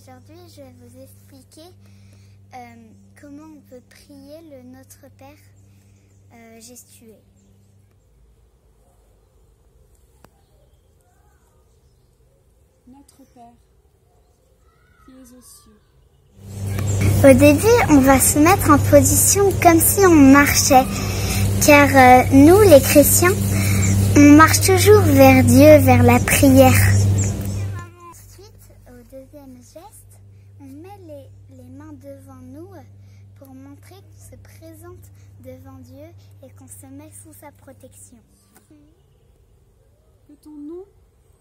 Aujourd'hui, je vais vous expliquer comment on peut prier le Notre Père gestué. Notre Père, qui es aux cieux. Au début, on va se mettre en position comme si on marchait, car nous, les chrétiens, on marche toujours vers Dieu, vers la prière. Ensuite, au deuxième geste, on met les mains devant nous pour montrer qu'on se présente devant Dieu et qu'on se met sous sa protection. Que ton nom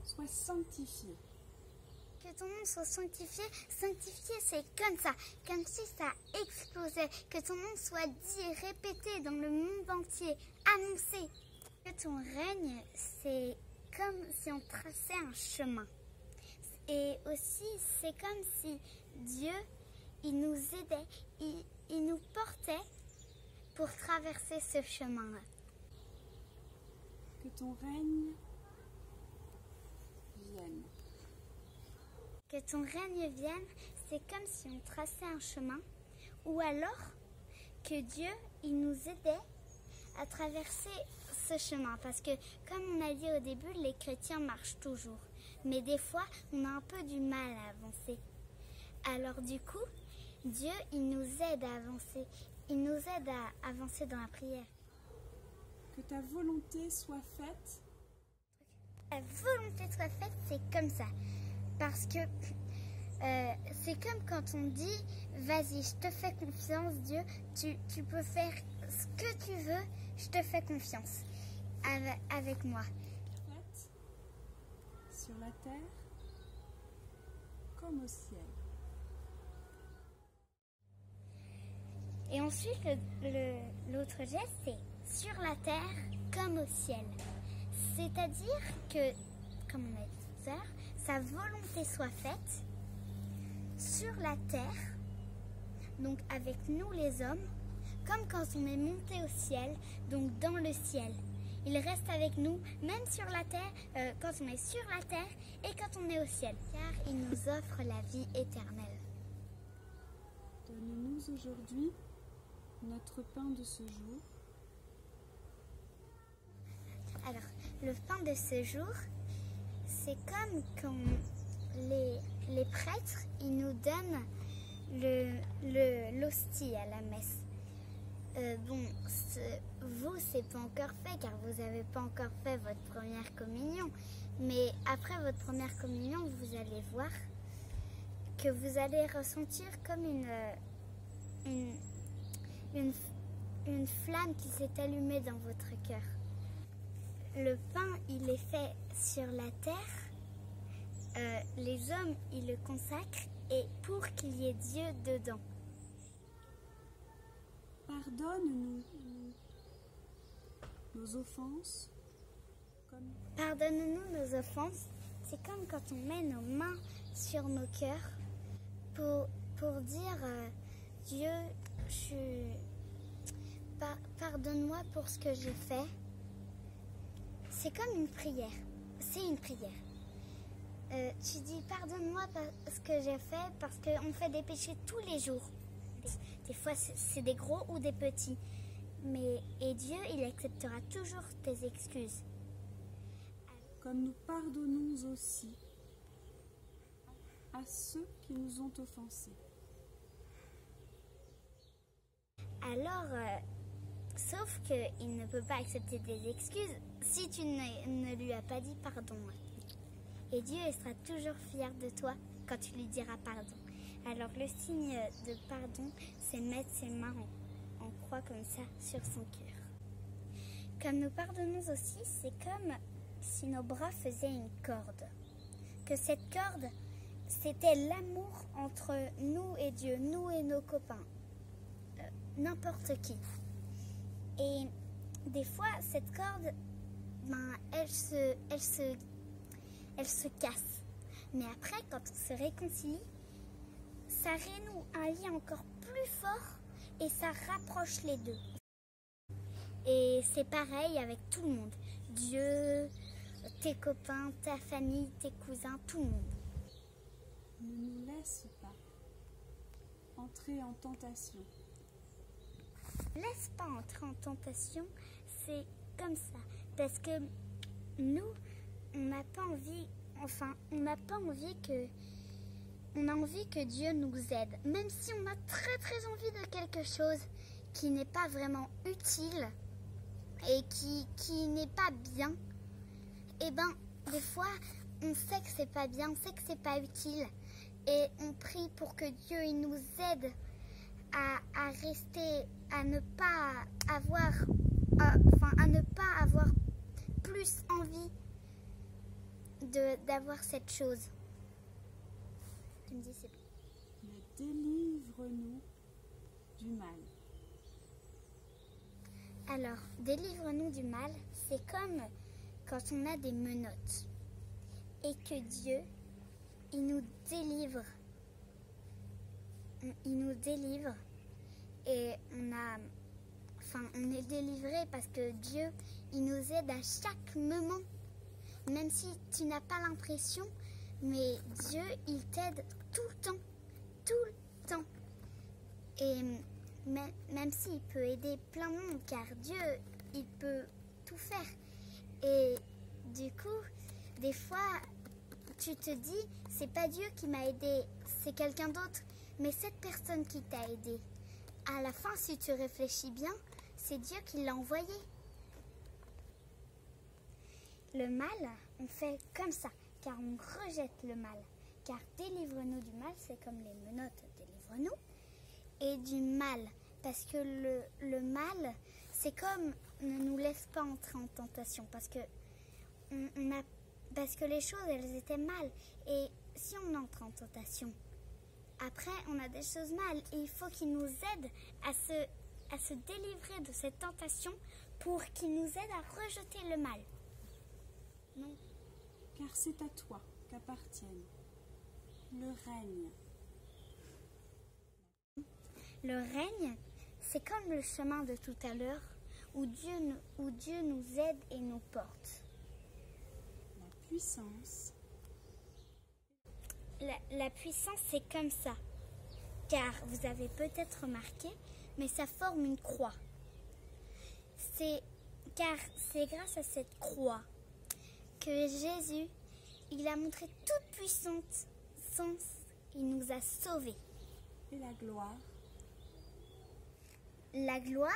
soit sanctifié. Que ton nom soit sanctifié. Sanctifié, c'est comme ça, comme si ça explosait. Que ton nom soit dit, répété dans le monde entier, annoncé. Que ton règne, c'est comme si on traçait un chemin. Et aussi, c'est comme si Dieu, il nous aidait, il nous portait pour traverser ce chemin-là. Que ton règne vienne. Que ton règne vienne, c'est comme si on traçait un chemin, ou alors que Dieu, il nous aidait à traverser ce chemin. Parce que, comme on a dit au début, les chrétiens marchent toujours. Mais des fois, on a un peu du mal à avancer. Alors du coup, Dieu, il nous aide à avancer. Il nous aide à avancer dans la prière. Que ta volonté soit faite. La volonté soit faite, c'est comme ça. Parce que c'est comme quand on dit « Vas-y, je te fais confiance, Dieu, tu peux faire ce que tu veux, je te fais confiance avec moi. » Faite sur la terre comme au ciel. Et ensuite, l'autre geste, c'est « Sur la terre comme au ciel ». C'est-à-dire que, comme on a dit tout à l'heure, sa volonté soit faite sur la terre, donc avec nous les hommes, comme quand on est monté au ciel, donc dans le ciel. Il reste avec nous, même sur la terre, quand on est sur la terre et quand on est au ciel, car il nous offre la vie éternelle. Donne-nous aujourd'hui notre pain de ce jour. Alors, le pain de ce jour, c'est comme quand les prêtres, ils nous donnent l'hostie à la messe. Vous, c'est pas encore fait, car vous n'avez pas encore fait votre première communion. Mais après votre première communion, vous allez voir que vous allez ressentir comme une flamme qui s'est allumée dans votre cœur. Le pain, il est fait sur la terre. Les hommes, ils le consacrent et pour qu'il y ait Dieu dedans. Pardonne-nous nos offenses. Pardonne-nous nos offenses. C'est comme quand on met nos mains sur nos cœurs pour dire Dieu, pardonne-moi pour ce que j'ai fait. C'est comme une prière. C'est une prière. Tu dis pardonne-moi ce que j'ai fait parce qu'on fait des péchés tous les jours. Des fois c'est des gros ou des petits. Et Dieu, il acceptera toujours tes excuses. Comme nous pardonnons aussi à ceux qui nous ont offensés. Alors, sauf qu'il ne peut pas accepter tes excuses si tu ne lui as pas dit pardon. Et Dieu sera toujours fier de toi quand tu lui diras pardon. Alors le signe de pardon, c'est mettre ses mains en croix comme ça sur son cœur. Comme nous pardonnons aussi, c'est comme si nos bras faisaient une corde. Que cette corde, c'était l'amour entre nous et Dieu, nous et nos copains, n'importe qui. Et des fois, cette corde, elle se casse. Mais après, quand on se réconcilie, ça renoue un lien encore plus fort et ça rapproche les deux. Et c'est pareil avec tout le monde. Dieu, tes copains, ta famille, tes cousins, tout le monde. ne nous laisse pas entrer en tentation. Laisse pas entrer en tentation, c'est comme ça. Parce que nous, on n'a pas envie, on a envie que Dieu nous aide. Même si on a très très envie de quelque chose qui n'est pas vraiment utile et qui n'est pas bien, et ben des fois on sait que c'est pas bien, on sait que c'est pas utile et on prie pour que Dieu il nous aide à rester, à ne pas avoir plus envie d'avoir cette chose. Tu me dis c'est bon. Mais délivre-nous du mal. Alors, délivre-nous du mal, c'est comme quand on a des menottes et que Dieu, il nous délivre. Il nous délivre et on est délivré parce que Dieu, il nous aide à chaque moment. Même si tu n'as pas l'impression, mais Dieu, il t'aide tout le temps. Et même s'il peut aider plein de monde, car Dieu, il peut tout faire. Et du coup, des fois, tu te dis, c'est pas Dieu qui m'a aidé, c'est quelqu'un d'autre. Mais cette personne qui t'a aidé, à la fin, si tu réfléchis bien, c'est Dieu qui l'a envoyé. Le mal, on fait comme ça, car on rejette le mal. Car délivre-nous du mal, c'est comme les menottes, délivre-nous. Et du mal, parce que le mal, c'est comme ne nous laisse pas entrer en tentation, parce que les choses, elles étaient mal. Et si on entre en tentation, après on a des choses mal, et il faut qu'il nous aide à se délivrer de cette tentation pour qu'il nous aide à rejeter le mal. Non, car c'est à toi qu'appartiennent le règne. Le règne, c'est comme le chemin de tout à l'heure où Dieu nous aide et nous porte. La puissance. La puissance, c'est comme ça. Car vous avez peut-être remarqué, mais ça forme une croix. Car c'est grâce à cette croix que Jésus, il a montré toute puissance, il nous a sauvés. Et la gloire? La gloire,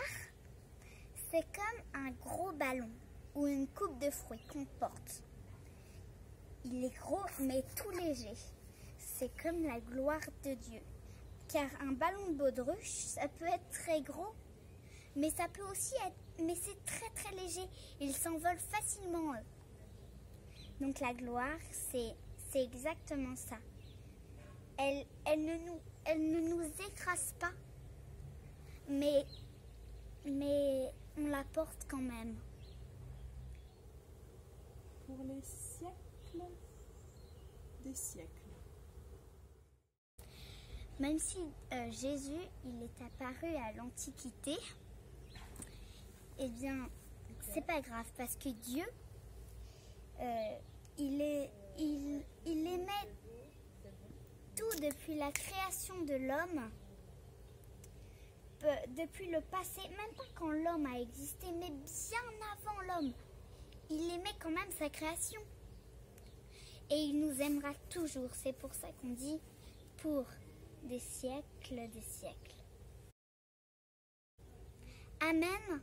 c'est comme un gros ballon ou une coupe de fruits qu'on porte. Il est gros mais tout léger. C'est comme la gloire de Dieu. Car un ballon de baudruche, ça peut être très gros, mais ça peut aussi être, mais c'est très très léger. Il s'envole facilement. Donc la gloire, c'est exactement ça. Elle ne nous écrase pas, mais on la porte quand même. Pour les siècles des siècles. Même si Jésus, il est apparu à l'Antiquité, eh bien, c'est pas grave parce que Dieu, il aimait tout depuis la création de l'homme, depuis le passé, même pas quand l'homme a existé, mais bien avant l'homme. Il aimait quand même sa création. Et il nous aimera toujours. C'est pour ça qu'on dit pour des siècles des siècles. Amen.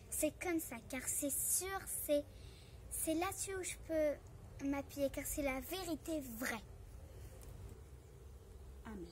C'est comme ça, car c'est sûr, c'est là-dessus où je peux m'appuyer, car c'est la vérité vraie. Amen.